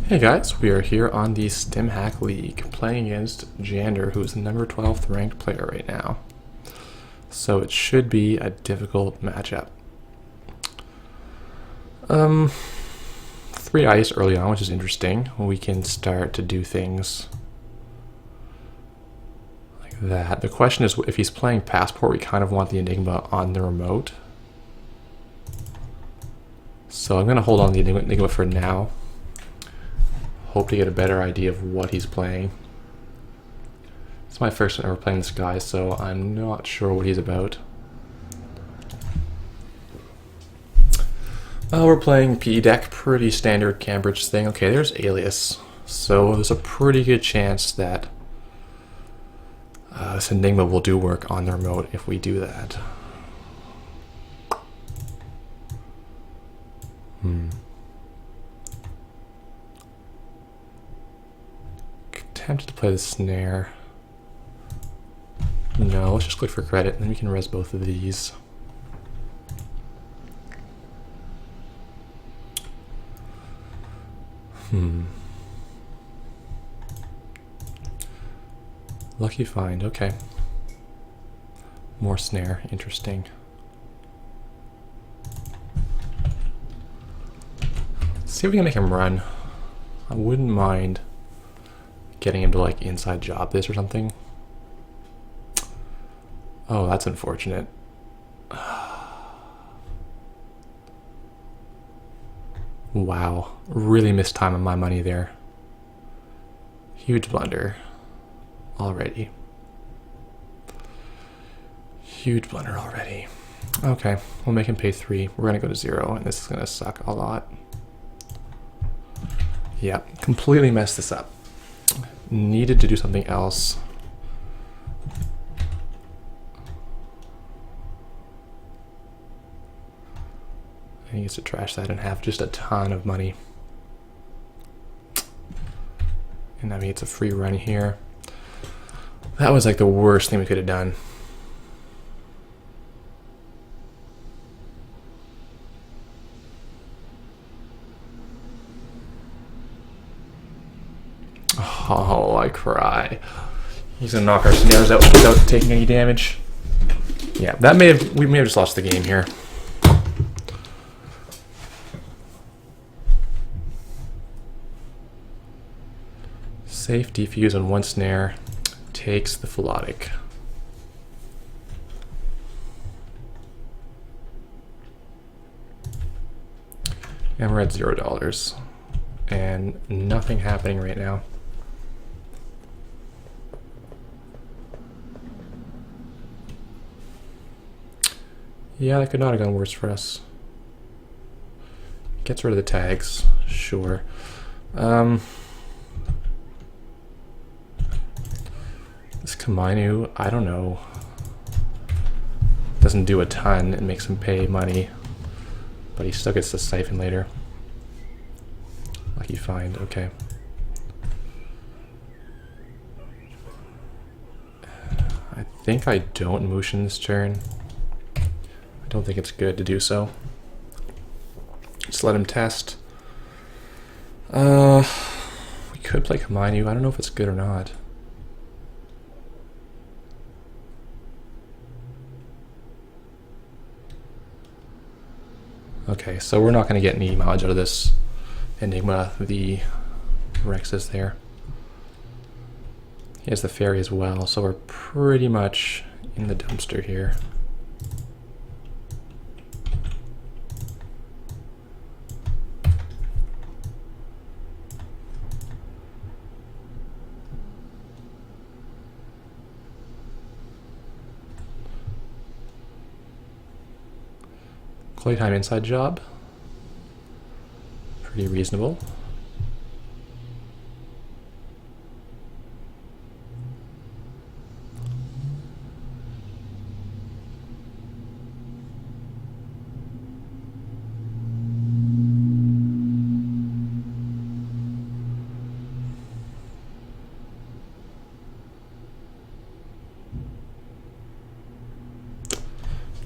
Hey guys, we are here on the StimHack League playing against Jander, who's the number 12th ranked player right now. So it should be a difficult matchup. 3 ice early on, which is interesting. We can start to do things like that. The question is, if he's playing Passport, we kind of want the Enigma on the remote. So I'm going to hold on the Enigma for now. Hope to get a better idea of what he's playing. It's my first time ever playing this guy, so I'm not sure what he's about. We're playing PE deck, pretty standard Cambridge thing. Okay, there's Alias. So there's a pretty good chance that this Enigma will do work on the remote if we do that. Tempted to play the snare. No, let's just click for credit, and then we can res both of these. Lucky find, okay. More snare, interesting. Let's see if we can make him run. I wouldn't mind getting him to like inside job this or something. Oh, that's unfortunate. Wow, really missed time on my money there. Huge blunder already. Huge blunder already. Okay, we'll make him pay 3. We're gonna go to 0, and this is gonna suck a lot. Yeah, completely messed this up. Needed to do something else. He gets to trash that and have just a ton of money. And now he gets a free run here. That was like the worst thing we could have done. Oh, I cry. He's gonna knock our snares out without taking any damage. Yeah, we may have just lost the game here. Safe defuse on 1 snare, takes the Philotic. And we're at $0. And nothing happening right now. Yeah, that could not have gone worse for us. Gets rid of the tags, sure. This Kamainu, I don't know. Doesn't do a ton, it makes him pay money. But he still gets the siphon later. Lucky find, okay. I think I don't motion this turn. I don't think it's good to do so. Just let him test. We could play Kamainu. I don't know if it's good or not. Okay, so we're not going to get any mileage out of this Enigma. The Rex is there. He has the fairy as well, so we're pretty much in the dumpster here. Playtime inside job. Pretty reasonable.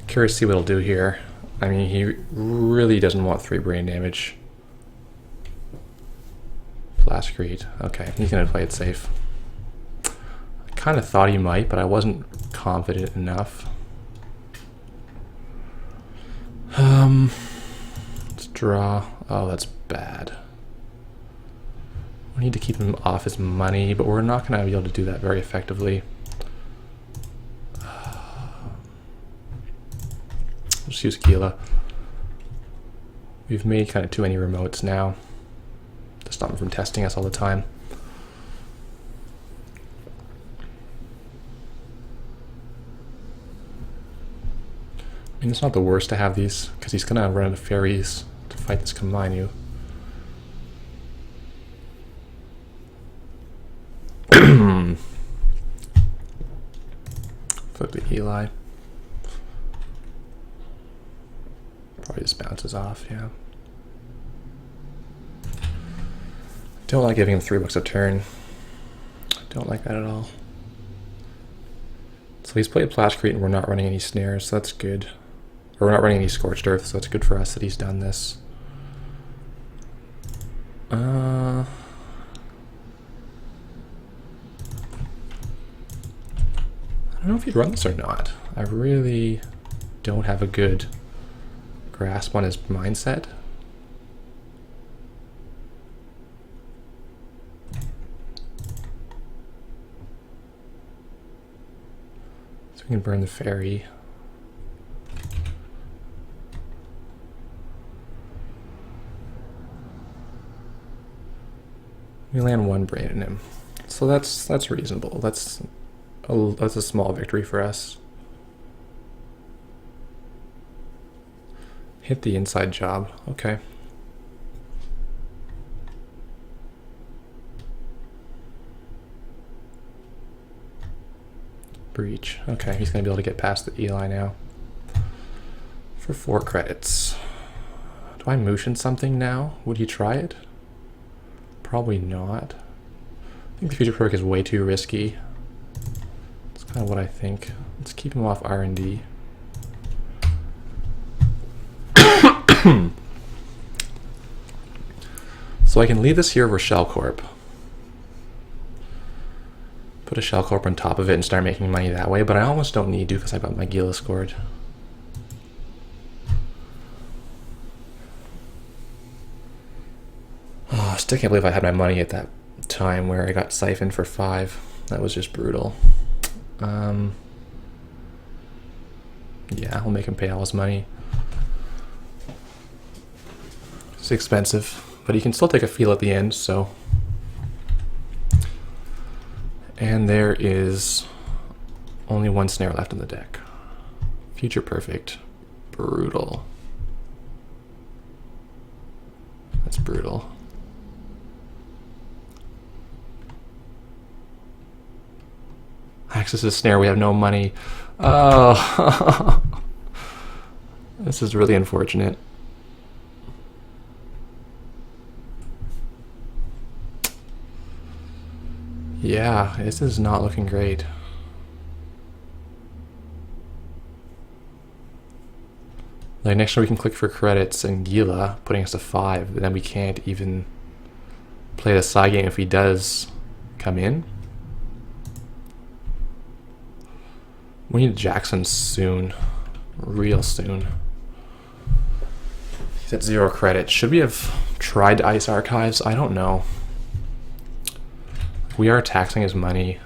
Curious to see what he'll do here. I mean, he really doesn't want 3 brain damage. Flash Create. Okay, he's gonna play it safe. I kind of thought he might, but I wasn't confident enough. Let's draw. Oh, that's bad. We need to keep him off his money, but we're not gonna be able to do that very effectively. Let's use Gila. We've made kind of too many remotes now to stop him from testing us all the time. I mean, it's not the worst to have these, because he's going to run out of fairies to fight this Combine. Flip the Eli. Probably just bounces off, yeah. Don't like giving him $3 a turn. Don't like that at all. So he's played Flash Create and we're not running any snares, so that's good. Or we're not running any Scorched Earth, so it's good for us that he's done this. I don't know if he'd run this or not. I really don't have a good grasp on his mindset. So we can burn the fairy. We land one brain in him, so that's reasonable. That's a small victory for us. Hit the inside job. Okay. Breach. Okay, he's gonna be able to get past the Eli now. For 4 credits. Do I motion something now? Would he try it? Probably not. I think the Future Perfect is way too risky. That's kind of what I think. Let's keep him off R&D. So I can leave this here over Shell Corp. Put a Shell Corp on top of it and start making money that way, but I almost don't need to because I got my Gila scored. Oh, I still can't believe I had my money at that time where I got siphoned for 5. That was just brutal. Yeah, we'll make him pay all his money. It's expensive, but he can still take a feel at the end, so. And there is only 1 snare left in the deck. Future Perfect. Brutal. That's brutal. Access to snare, we have no money. Oh, this is really unfortunate. Yeah, this is not looking great. Like next time we can click for credits and Gila, putting us to 5, but then we can't even play the side game if he does come in. We need Jackson soon, real soon. He's at 0 credits. Should we have tried to ice archives? I don't know. We are taxing his money.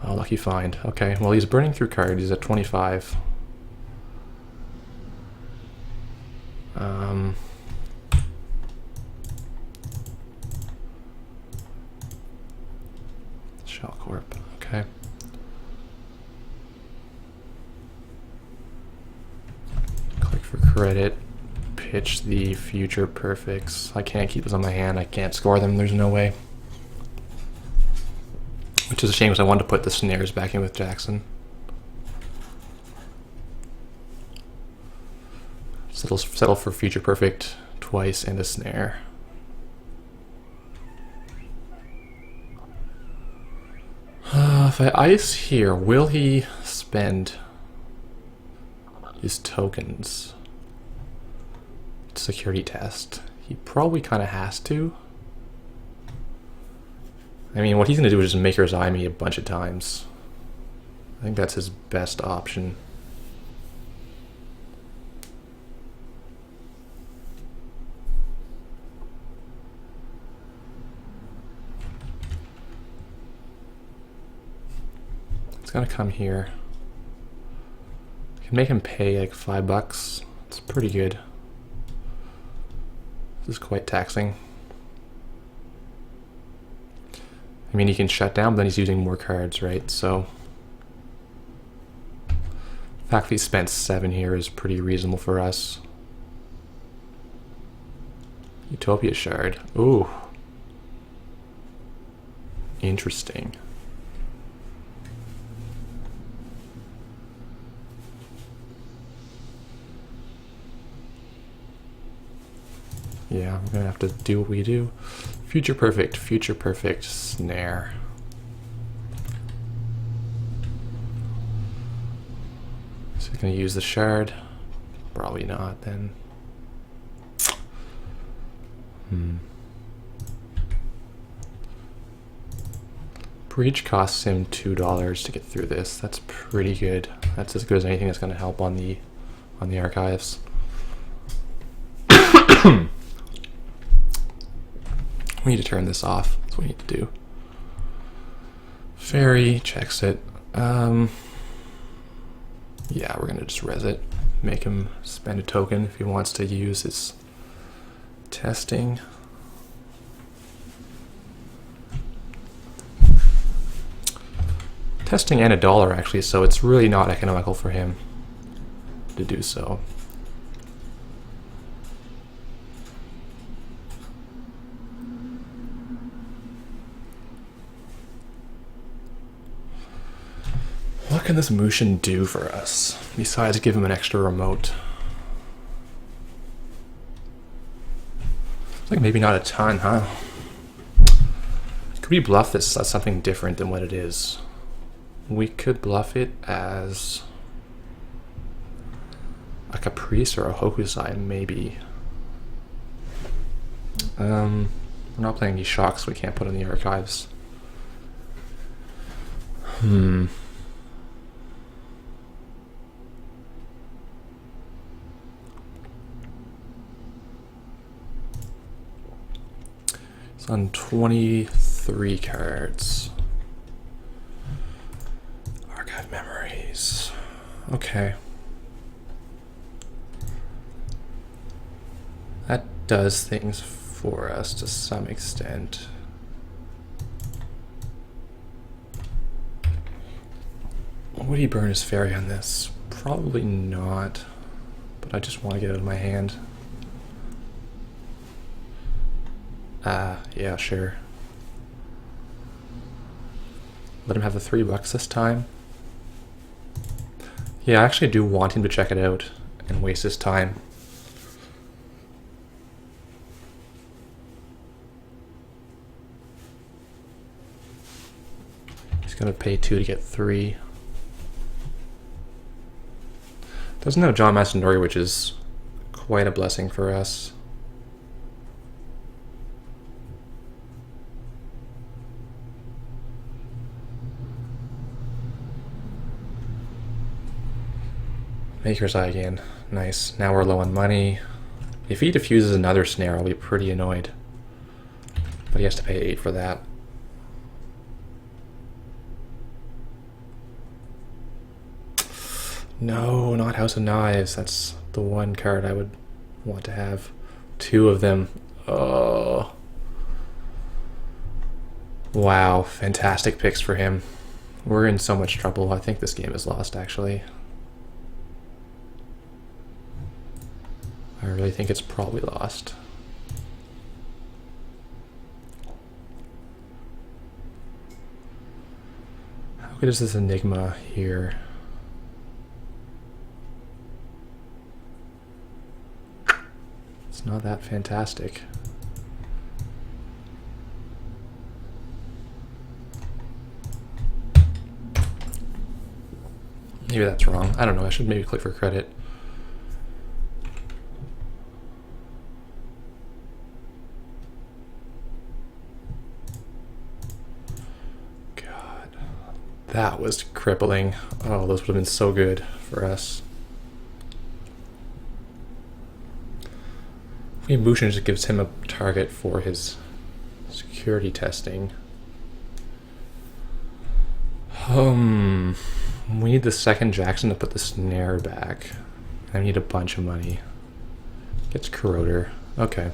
Oh, lucky find. Okay, well he's burning through cards. He's at 25. Shell Corp. Okay. Click for credit. Pitch the Future Perfects. I can't keep this on my hand. I can't score them. There's no way. Which is a shame because I wanted to put the snares back in with Jackson. Settle for Future Perfect twice and a snare. If I ice here, will he spend his tokens? Security test. He probably kind of has to. I mean, what he's going to do is just maker's eye me a bunch of times. I think that's his best option. It's going to come here. I can make him pay like $5. It's pretty good. This is quite taxing. I mean, he can shut down, but then he's using more cards, right? So the fact that he spent 7 here is pretty reasonable for us. Utopia Shard. Ooh. Interesting. Yeah, we're gonna have to do what we do. Future perfect snare. So he's gonna use the shard. Probably not then. Breach costs him $2 to get through this. That's pretty good. That's as good as anything that's gonna help on the archives. We need to turn this off. That's what we need to do. Fairy checks it. Yeah, we're gonna just res it. Make him spend a token if he wants to use his testing. Testing and $1 actually, so it's really not economical for him to do so. What can this Mushin do for us, besides give him an extra remote? It's like maybe not a ton, huh? Could we bluff this as something different than what it is? We could bluff it as a Caprice or a Hokusai, maybe. We're not playing these shocks we can't put in the archives. It's on 23 cards. Archive memories. Okay. That does things for us to some extent. Would he burn his fairy on this? Probably not, but I just want to get it out of my hand. Yeah, sure. Let him have the $3 this time. Yeah, I actually do want him to check it out and waste his time. He's gonna pay 2 to get 3. Doesn't have John Masanori, which is quite a blessing for us. Maker's Eye again. Nice. Now we're low on money. If he defuses another snare, I'll be pretty annoyed. But he has to pay 8 for that. No, not House of Knives. That's the one card I would want to have. 2 of them. Oh. Wow, fantastic picks for him. We're in so much trouble. I think this game is lost, actually. I really think it's probably lost. How good is this Enigma here? It's not that fantastic. Maybe that's wrong. I don't know. I should maybe click for credit. That was crippling. Oh, those would have been so good for us. Motion just gives him a target for his security testing. We need the second Jackson to put the snare back. I need a bunch of money. Gets Corroder. Okay.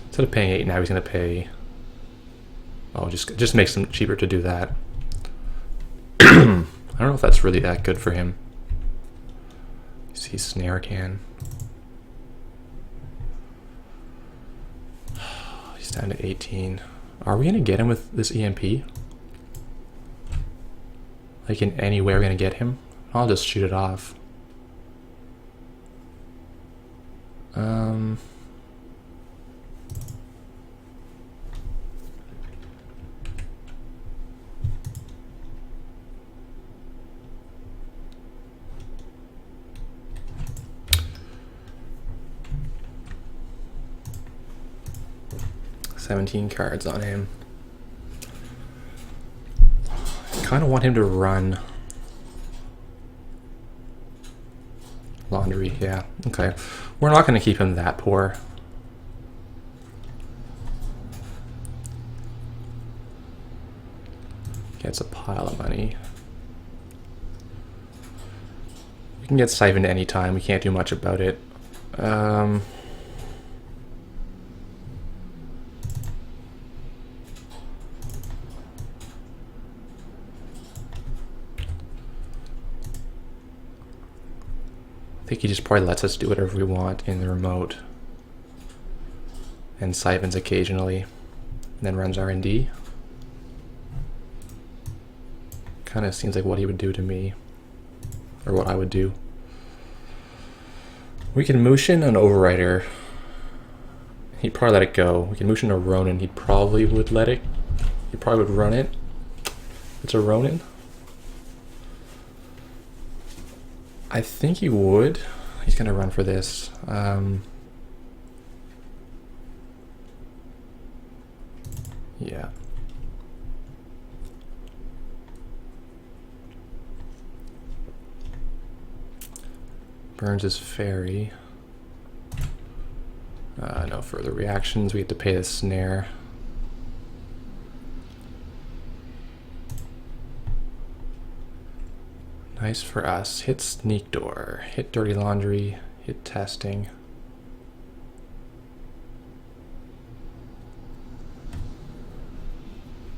Instead of paying 8, now he's gonna pay. Oh, just makes them cheaper to do that. I don't know if that's really that good for him. See, snare can. He's down to 18. Are we gonna get him with this EMP? Like in any way we're gonna get him? I'll just shoot it off. 17 cards on him. I kind of want him to run laundry. Yeah, okay. We're not going to keep him that poor. Gets a pile of money. We can get siphoned anytime. We can't do much about it. I think he just probably lets us do whatever we want in the remote and siphons occasionally and then runs R&D. Kind of seems like what he would do to me, or what I would do. We can motion an overrider. He'd probably let it go. We can motion a Ronin. He probably would let it. He probably would run it. It's a Ronin. I think he would. He's gonna run for this. Yeah. Burns his fairy. No further reactions. We have to pay the snare. Nice for us. Hit sneak door. Hit dirty laundry. Hit testing.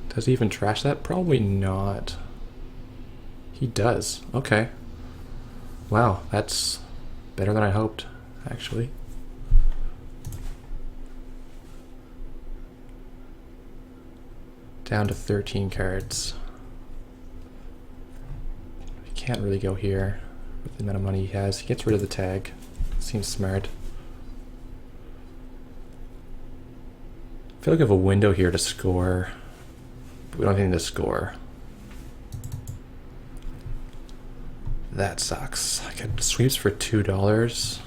Does he even trash that? Probably not. He does. Okay. Wow, that's better than I hoped, actually. Down to 13 cards. He can't really go here with the amount of money he has. He gets rid of the tag. Seems smart. I feel like I have a window here to score, but we don't have anything to score. That sucks. I got sweeps for $2.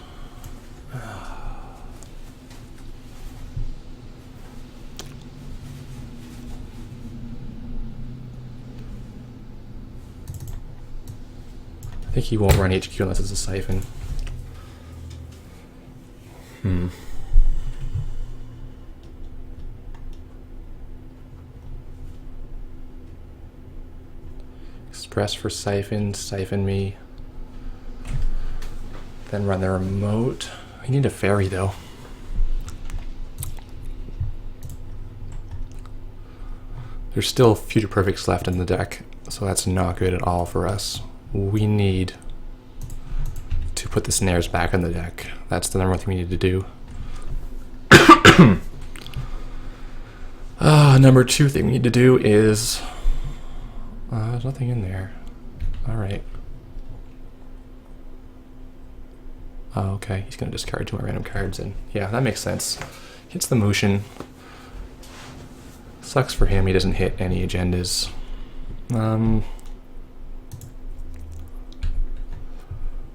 I think he won't run HQ unless it's a siphon. Express for siphon, siphon me. Then run the remote. I need a fairy though. There's still future perfects left in the deck, so that's not good at all for us. We need to put the snares back in the deck. That's the number one thing we need to do. Number two thing we need to do is... there's nothing in there. Alright. Oh, okay. He's going to discard 2 more random cards, and yeah, that makes sense. Hits the motion. Sucks for him, he doesn't hit any agendas.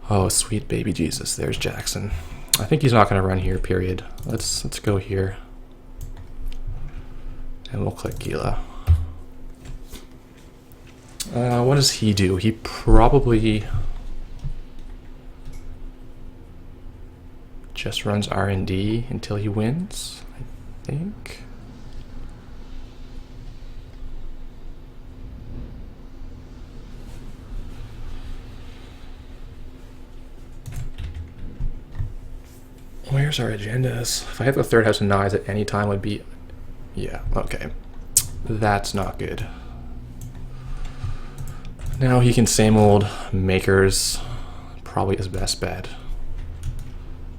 Oh, sweet baby Jesus, there's Jackson. I think he's not going to run here, period. Let's go here. And we'll click Gila. What does he do? He probably just runs R&D until he wins, I think. Where's our agendas? If I have the third house in knives at any time, would be... Yeah, okay. That's not good. Now he can same old makers. Probably his best bet.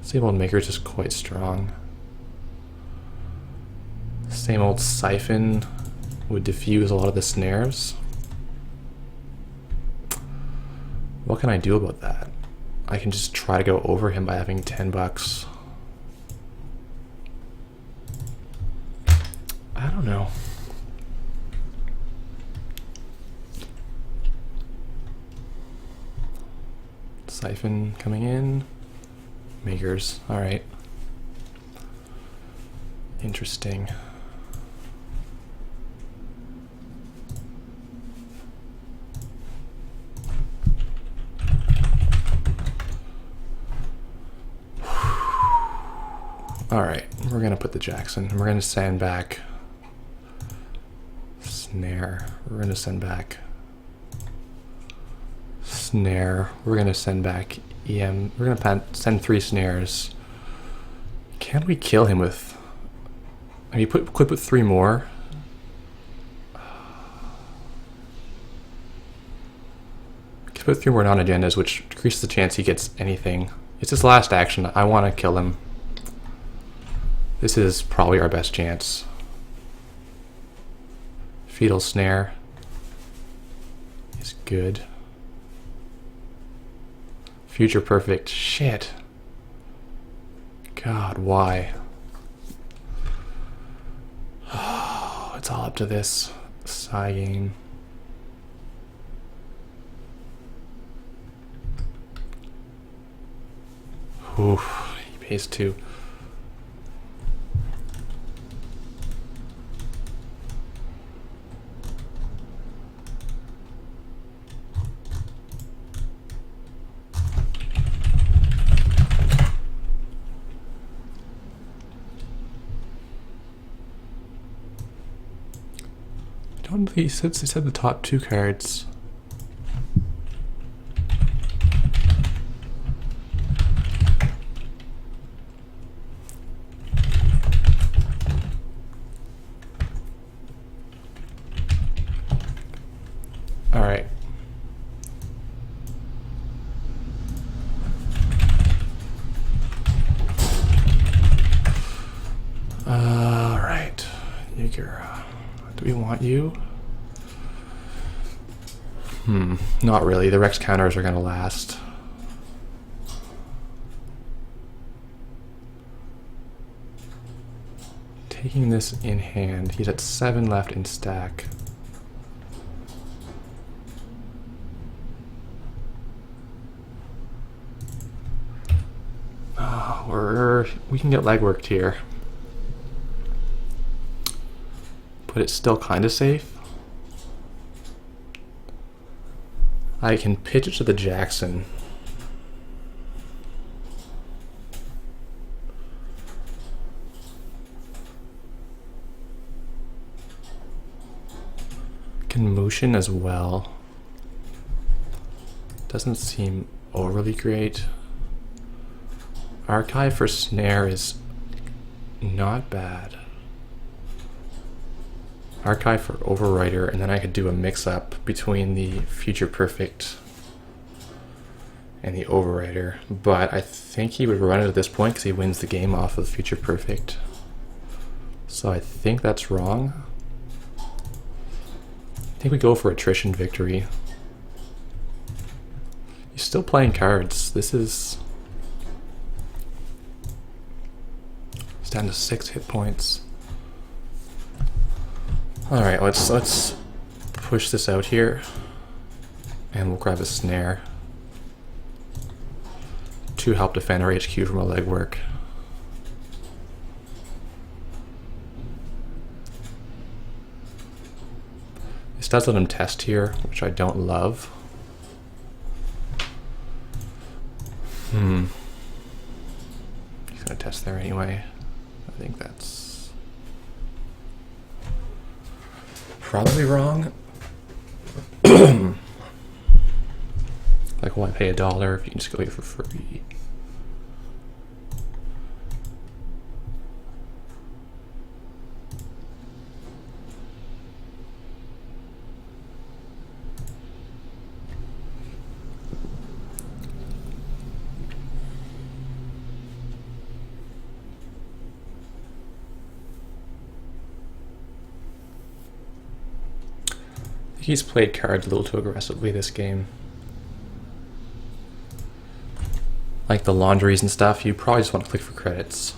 Same old makers is quite strong. Same old siphon would diffuse a lot of the snares. What can I do about that? I can just try to go over him by having 10 bucks. I don't know. Siphon coming in. Makers. All right. Interesting. All right, we're gonna put the Jackson. We're gonna send back snare. We're gonna send back snare. We're gonna send back EM. We're gonna send 3 snares. Can we kill him with? I mean, could put 3 more. Could put 3 more non-agendas, which increases the chance he gets anything. It's his last action. I want to kill him. This is probably our best chance. Fetal snare is good. Future perfect. Shit. God, why? Oh, it's all up to this Psy game. Oof, he pays 2. I don't think he said the top 2 cards. All right. All right. Do we want you? Not really. The Rex counters are going to last. Taking this in hand. He's at 7 left in stack. We can get legworked here. But it's still kind of safe. I can pitch it to the Jackson. Can motion as well. Doesn't seem overly great. Archive for snare is not bad. Archive for overwriter, and then I could do a mix-up between the future perfect and the overwriter. But I think he would run it at this point because he wins the game off of future perfect. So I think that's wrong. I think we go for attrition victory. He's still playing cards. This is... It's down to 6 hit points. All right, let's push this out here, and we'll grab a snare to help defend our HQ from a legwork. This This does let him test here, which I don't love. He's gonna test there anyway. I think that's probably wrong. Like, why pay $1 if you can just go get it for free? He's played cards a little too aggressively this game. Like the laundries and stuff, you probably just want to click for credits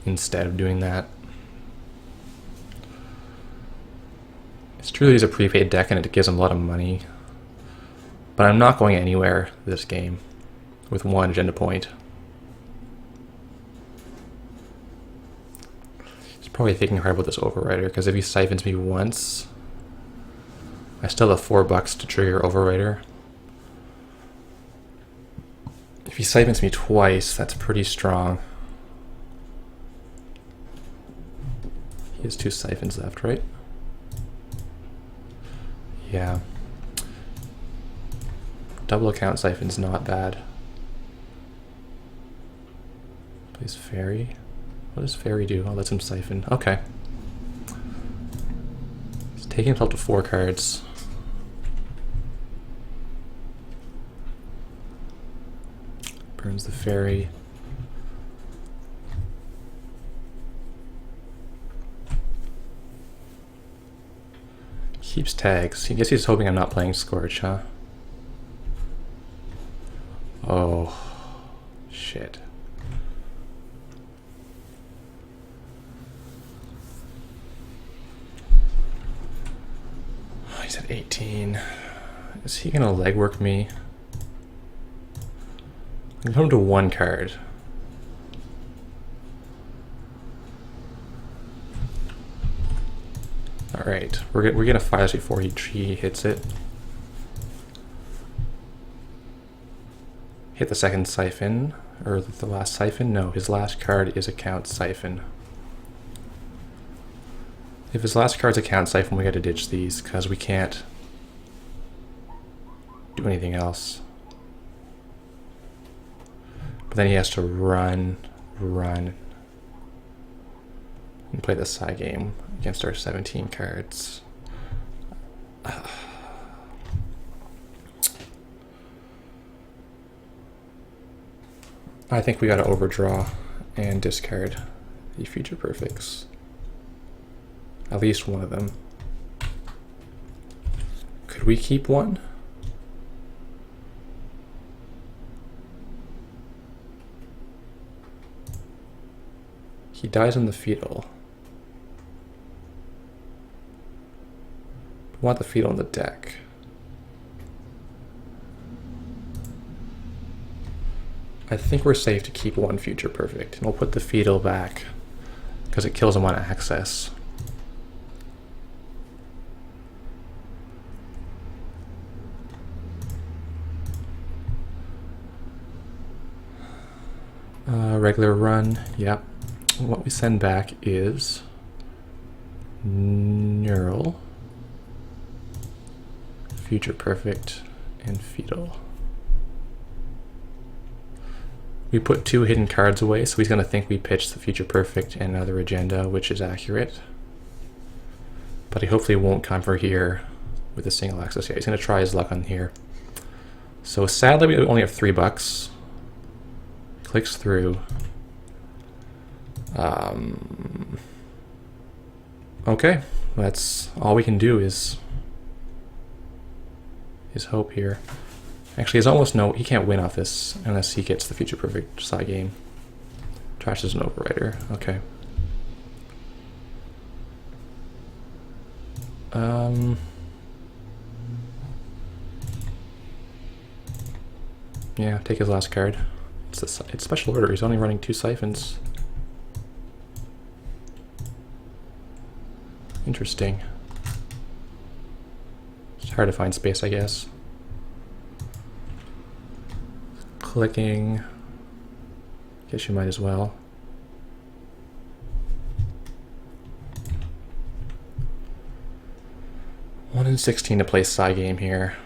instead of doing that. It's truly is a prepaid deck and it gives him a lot of money. But I'm not going anywhere this game with one agenda point. He's probably thinking hard about this overrider, because if he siphons me once, I still have $4 to trigger overrider. If he siphons me twice, that's pretty strong. He has 2 siphons left, right? Yeah. Double account siphon's not bad. Plays fairy. What does fairy do? Oh, lets him siphon. Okay. He's taking himself to 4 cards. Burns the fairy. Keeps tags. I guess he's hoping I'm not playing Scorch, huh? Oh, shit. Oh, he's at 18. Is he gonna legwork me? I'm going to 1 card. Alright, we're gonna fire this before he hits it. Hit the second siphon, or the last siphon? No, his last card is account siphon. If his last card's account siphon, we gotta ditch these, because we can't do anything else. But then he has to run, and play the side game against our 17 cards. I think we gotta overdraw and discard the future perfects. At least one of them. Could we keep one? He dies in the fetal. We want the fetal on the deck. I think we're safe to keep 1 future perfect, and we'll put the fetal back because it kills him on access. Regular run, yep. What we send back is neural, future perfect, and fetal. We put 2 hidden cards away, so he's going to think we pitched the future perfect and another agenda, which is accurate. But he hopefully won't come for here with a single access. Yeah, he's going to try his luck on here. So sadly, we only have $3. Clicks through. Okay, that's all we can do is hope here. Actually, there's almost no, he can't win off this unless he gets the future perfect side game. Trashes an overrider. Okay. Yeah, take his last card. It's special order. He's only running 2 siphons. Interesting. hard to find space, I guess. Clicking. Guess you might as well. One in 16 to play side game here.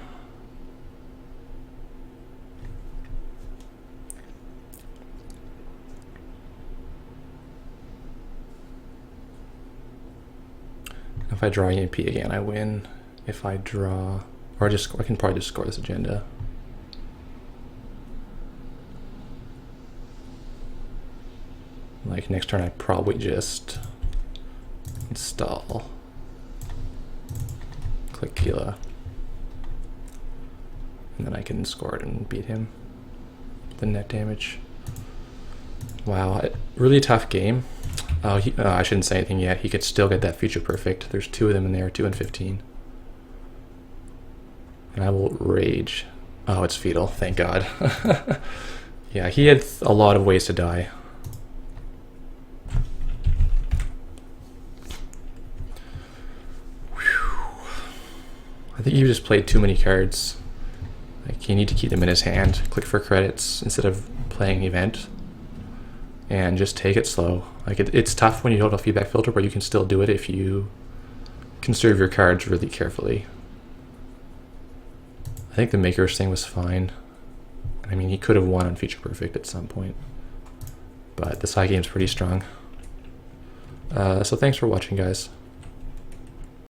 If I draw EMP again, I win. If I draw, or I can probably just score this agenda. Like next turn, I probably just install. Click Gila, and then I can score it and beat him. The net damage. Wow, really tough game. I shouldn't say anything yet. He could still get that future perfect. There's 2 of them in there, 2 and 15. And I will rage. Oh, it's fetal, thank God. Yeah, he had a lot of ways to die. I think you just played too many cards. Like, you need to keep them in his hand. Click for credits instead of playing the event. And just take it slow. Like it's tough when you don't have a feedback filter, but you can still do it if you conserve your cards really carefully. I think the Maker's thing was fine. I mean, he could have won on Feature Perfect at some point, but the side game's pretty strong. So thanks for watching, guys.